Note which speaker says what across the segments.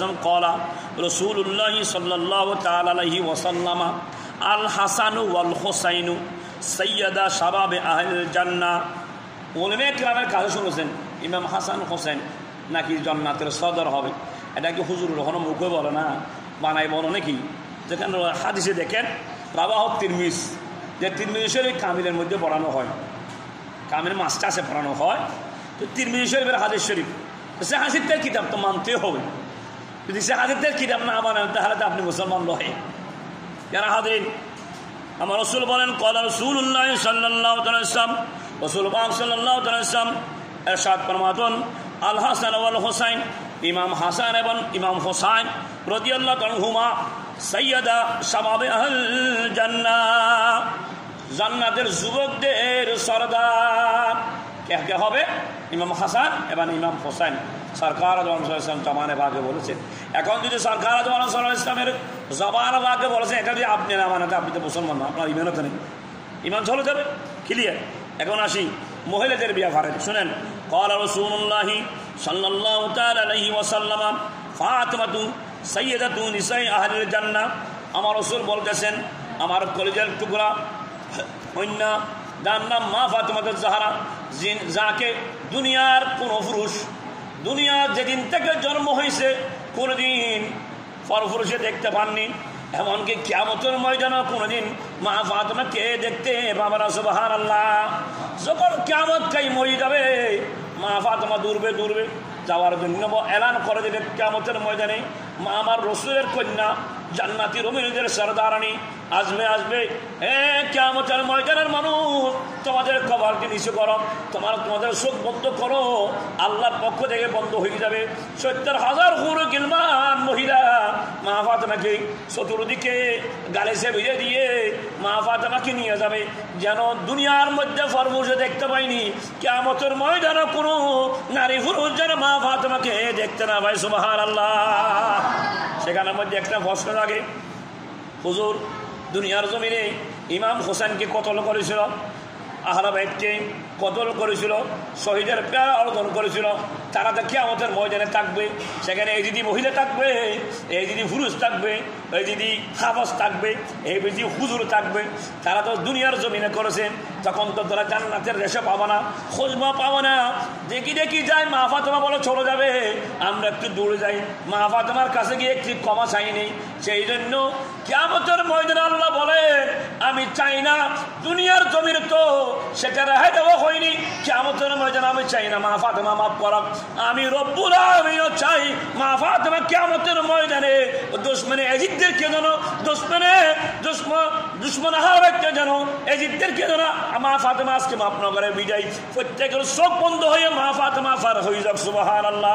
Speaker 1: ওয়াসাল্লাম ক্বালা রাসূলুল্লাহ সাল্লাল্লাহু তাআলা আলাইহি ওয়াসাল্লাম আল হাসানু ওয়াল হুসাইনু সাইয়্যিদা শাবাবে আহলিল জান্নাহ। উলামায়ে কেরামের কাছে শুনেছেন ইমাম হাসান হোসেন নাকি জান্নাতের সদর হবে। এটা কি হুজুর কখনো মুখে বলে না, বানাই বলো নাকি? যেখানে হাদিসে দেখেন রাওয়াহু তিরমিজি, যে তিরমিজি শরীফ কামিলের মধ্যে পড়ানো হয়, কামিল মাস্টার্সে পড়ানো হয়। তো তিরমিজি শরীফের হাদিস শরীফ, সে হাদিসের কিতাব তো মানতে হবে। যদি সে হাদিসের কিতাব না মানেন তাহলে তো আপনি মুসলমান নয়। যারা হাদিস আমার রাসূল বলেন ক্বালা রাসূলুল্লাহ সাল্লাল্লাহু আলাইহি ওয়াসাল্লাম, রাসূল পাক সাল্লাল্লাহু আলাইহি ওয়াসাল্লাম ইরশাদ ফরমাতেন আল হাসান ওয়াল হুসাইন, ইমাম হাসান এবং ইমাম হুসাইন রাদিয়াল্লাহু আনহুমা সাইয়্যিদা শাবাবে আহলিল জান্নাহ, জান্নাতের যুবকদের সরদার। কে কে হবে? ইমাম হাসান এবং ইমাম হুসাইন। সরকার আদম সাল্লাল্লাহু আলাইহি ওয়াসাল্লাম জমানে ভাগে বলেছেন। এখন যদি সরকার আদম সাল্লাল্লাহু আলাইহি ওয়াসাল্লামের জবান ভাগে বলেছেন, এটা যদি আপনি না মানেন আপনি তো মুসলমান না, আপনার ইমানও তো নেই, ইমান চলে যাবে। ক্লিয়ার? এখন আসি মহিলাদের ব্যাপারে। শুনেন, ক্বালা রাসূলুল্লাহ সাল্লাল্লাহু তাআলা আলাইহি ওয়াসাল্লাম ফাতিমাতু সাইয়্যিদাতু নিসাই আহলিল জান্নাহ। আমার রাসূল বলতেছেন, আমার কলিজার টুকরা কন্যা, যার নাম মা ফাতিমাতুজ জাহরা, যাকে দুনিয়ার কোনো পুরুষ, দুনিয়া যেদিন থেকে জন্ম হয়েছে কোনোদিন পরপুরুষে দেখতে পাননি, এমনকি কিয়ামতের ময়দানে কোনোদিন মা ফাতিমাকে দেখতে পাবে না। সুবহানাল্লাহ। যখন কিয়ামত কায়েম হয়ে যাবে, মা ফাতিমা দূরবে যাওয়ার জন্য এলান করে দেবে কিয়ামতের ময়দানে, মা আমার রাসূলের কন্যা জান্নাতি রুমিনদের সরদারানি আসবে। কিয়ামতের ময়দানের মানুষ, তোমাদের কপালকে নিচু করো, তোমাদের চোখ বন্ধ করো, আল্লাহর পক্ষ থেকে বন্ধ হয়ে যাবে। ৭০,০০০ হুর গিলমান মহিলা মা ফাতিমাকে চতুর্দিকে গালিচে ভিড়ে দিয়ে মা ফাতিমাকে নিয়ে যাবে, যেন দুনিয়ার মধ্যে পরপুরুষে দেখতে পাইনি, কিয়ামতের ময়দানে কোনো নারী পুরুষ যেন মা ফাতিমাকে দেখতে না পায়। সুবহানাল্লাহ। সেখানের মধ্যে একটা প্রশ্ন লাগে, হুজুর দুনিয়ার জমিনে ইমাম হোসেনকে কতল করেছিল, আহলে বাইতকে কতল করেছিল, শহীদের প্রাণ অর্জন করেছিল, তারা তো কিয়ামতের ময়দানে থাকবে। সেখানে এই যদি মহিলা থাকবে, এই যদি পুরুষ থাকবে, এই যদি হাফেজ থাকবে, এই যদি হুজুর থাকবে, তারা তো দুনিয়ার জমিনে করেছেন, তখন তো তারা জান্নাতের রেশে পাবো না, খোঁজমা পাবো না। দেখি যাই মা ফাতিমা বলে চলে যাবে, আমরা একটু দূরে যাই, মা ফাতিমার কাছে গিয়ে একটু ক্ষমা চাইনি। সেই জন্য কিয়ামতের ময়দানে আল্লাহ বলে, আমি চাই না দুনিয়ার জমিনে তো সেটা রেহাই দেওয়া হয়নি, কিয়ামতের ময়দানে আমি চাই না মা ফাতিমা মাফ করক, আমি রব্বুল আলামিনও চাই মা ফাতিমা কিয়ামতের ময়দানে দুশমনে এজিদদেরকে যেন দুশমন হারাইতে যেন এজিদদেরকে যেন মা ফাতিমা আজকে মাফ না করে বিদায়, প্রত্যেকের চোখ বন্ধ হয়ে মা ফাতিমা পার হয়ে যাক। সুবহানাল্লাহ।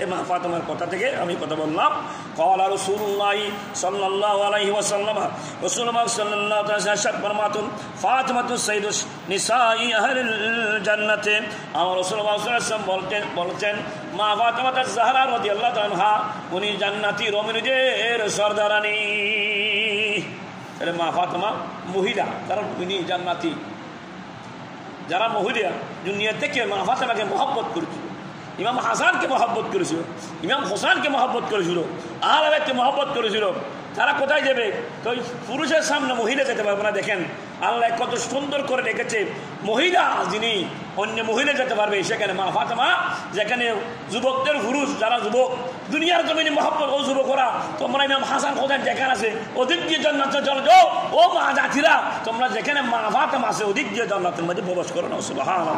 Speaker 1: এই মা ফাতিমার কথা থেকে আমি কথা বললাম। ক্বালা রাসূলুল্লাহ সাল্লাল্লাহু আলাইহি ওয়াসাল্লাম, রাসূলুল্লাহ সাল্লাল্লাহু আলাইহি ওয়াসাল্লাম ফরমাতুন ফাতিমাতু সাইয়্যিদু নিসাই আহলিল জান্নাতে। আমার রাসূলুল্লাহ সাল্লাল্লাহু আলাইহি ওয়াসাল্লাম বলছেন, মা ফাতিমা জাহরা রাদিয়াল্লাহু তাআলা উনি জান্নাতি রমণীদের সরদারানী। তাহলে মা ফাতিমা মহিলা, তারা উনি জান্নাতি। যারা মহিলা দুনিয়া থেকে মা ফাতিমাকে মহব্বত করেছিল, ইমাম হাসানকে মহব্বত করেছিল, ইমাম হোসেনকে মহব্বত করেছিল, আহলে বাইতকে মহব্বত করেছিল, তারা কোথায় যাবে? তো পুরুষের সামনে মহিলা যেতে পারবে না। দেখেন আল্লাহ কত সুন্দর করে রেখেছে, মহিলা যিনি অন্য মহিলা যেতে পারবে, সেখানে মা ফাতিমা, যেখানে যুবকদের পুরুষ যারা যুবক দুনিয়ার জমিনে মহব্বত, ও যুবকরা তোমরা ইমাম হাসান হোসেন যেখানে আছে ওদিক দিয়ে জান্নাতে চলে যাও, ও মা জাতিরা তোমরা যেখানে মা ফাতিমা আছে ওদিক দিয়ে জান্নাতের মধ্যে প্রবেশ করো না। সুবহানাল্লাহ।